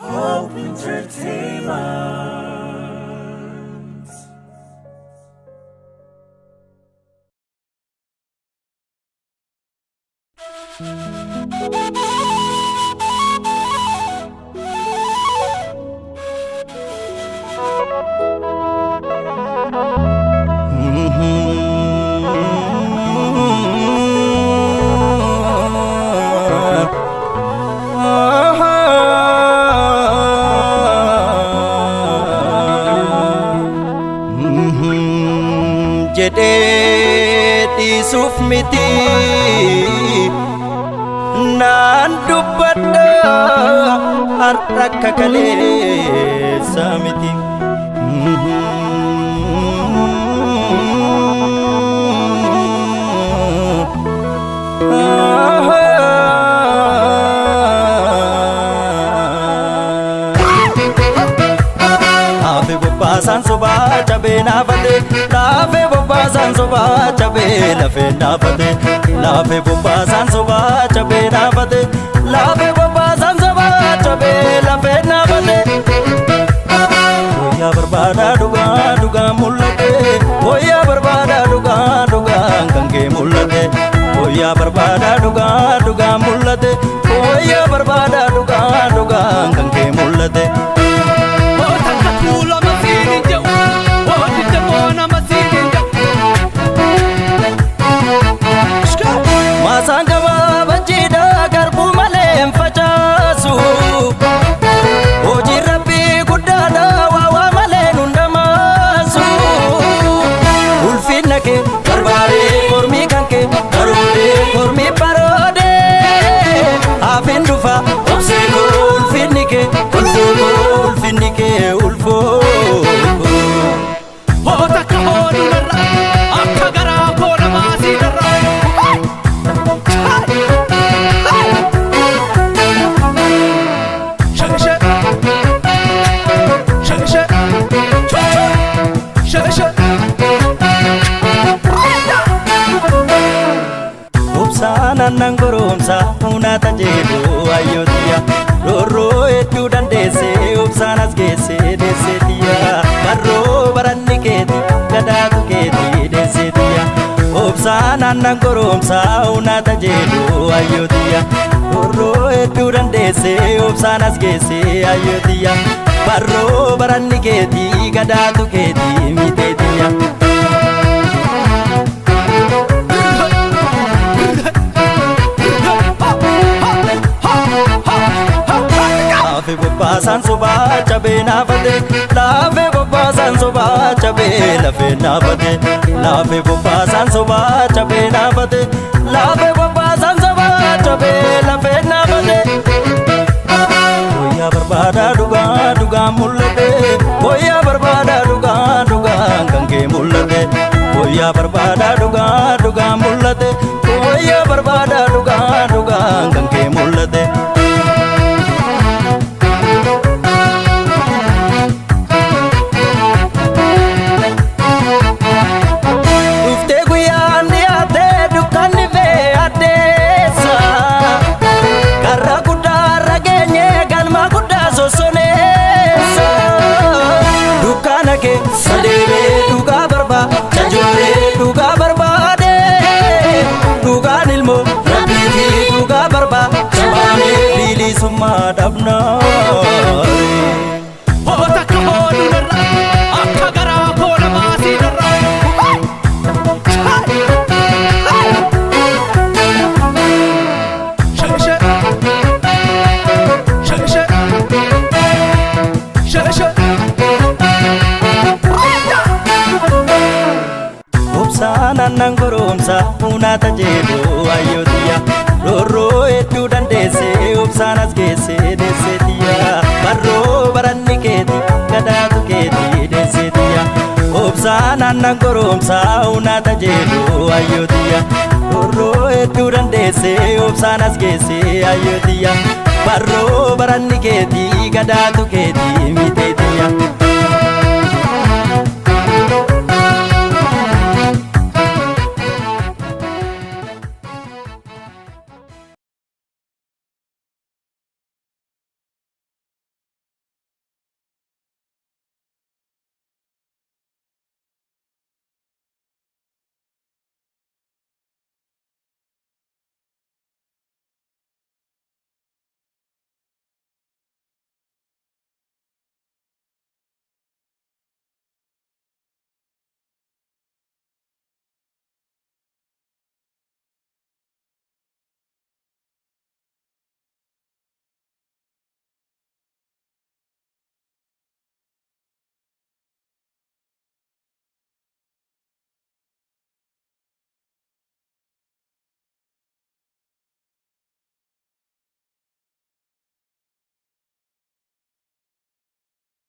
Hope Entertainment. Jedheeti suuf miti naan dubbadha har'a akka kaleessa miti. Laafe bobbaasan sobaa cabee naafate. Laafe bobbaasan sobaa cabee lafee naafate. Laafe bobbaasan sobaa cabee naafate. Laafe bobbaasan sobaa cabee lafee naafate. Wayyaa barbaada dhugaa dhugaa mul'ate. Wayyaa barbaada dhugaa dhugaa kan kee mul'ate. Wayyaa barbaada dhugaa dhugaa mul'ate. Wayyaa barbaada dhugaa dhugaa kan kee mul'ate. Maasaan gabaabaa jiidhaa garbuu malee hin facaasu. Hojii rabbii guddaadhaa waawaa malee nun dhamaasu. Ulfinna kee barbaadee mormii kan kee baroodee mormii baroodee. Hafin dhufa obsee koo ulfinni kee ulfoo koo ulfinni kee ulfoo. Takka hoodurra akka garaa koo namaasii darra. Obsaan goromsa uunata jedhu ayyootiya. Roorroo hedduu dandeessee obsaan as geessee deesseetiya. Barroo baranni keeti gadaatu keeti deesseetiya. Obsaan goromsa uunata jedhu ayyootiya. Roorroo hedduu dandeessee obsaan as geessee ayyootiya. Barroo baranni keeti gadaatu keeti miteetiya. Laafe bobbaasan sobaa cabee naafate. Laafe bobbaasan sobaa cabee lafee naafate. Laafe bobbaasan sobaa cabee naafate. Laafe bobbaasan sobaa cabee lafee naafate. Wayyaa barbaada dhugaa dhugaa mul'ate. Wayyaa barbaada dhugaa dhugaa kan kee mul'ate. Wayyaa barbaada dhugaa dhugaa mul'ate. Wayyaa barbaada dhugaa dhugaa kan kee mul'ate. Sadeelee dhugaa barbaade jajoolee dhugaa barbaade dhugaan ilmoo rabbiifi dhugaa barbaade jabaanee bilisummaa dhabnaa. Takka hoodurra akka garaa koo namaasii darra. Obsaan goromsa uunata jedhu ayyootiya. Roorroo hedduu dandeessee obsaan as geessee deesseetiya. Barroo baranni keeti gadaatu keeti deesseetiya. Obsaan goromsa uunata jedhu ayyootiya. Roorroo hedduu dandeessee obsaan as geessee ayyootiya. Barroo baranni keeti gadaatu keeti miti.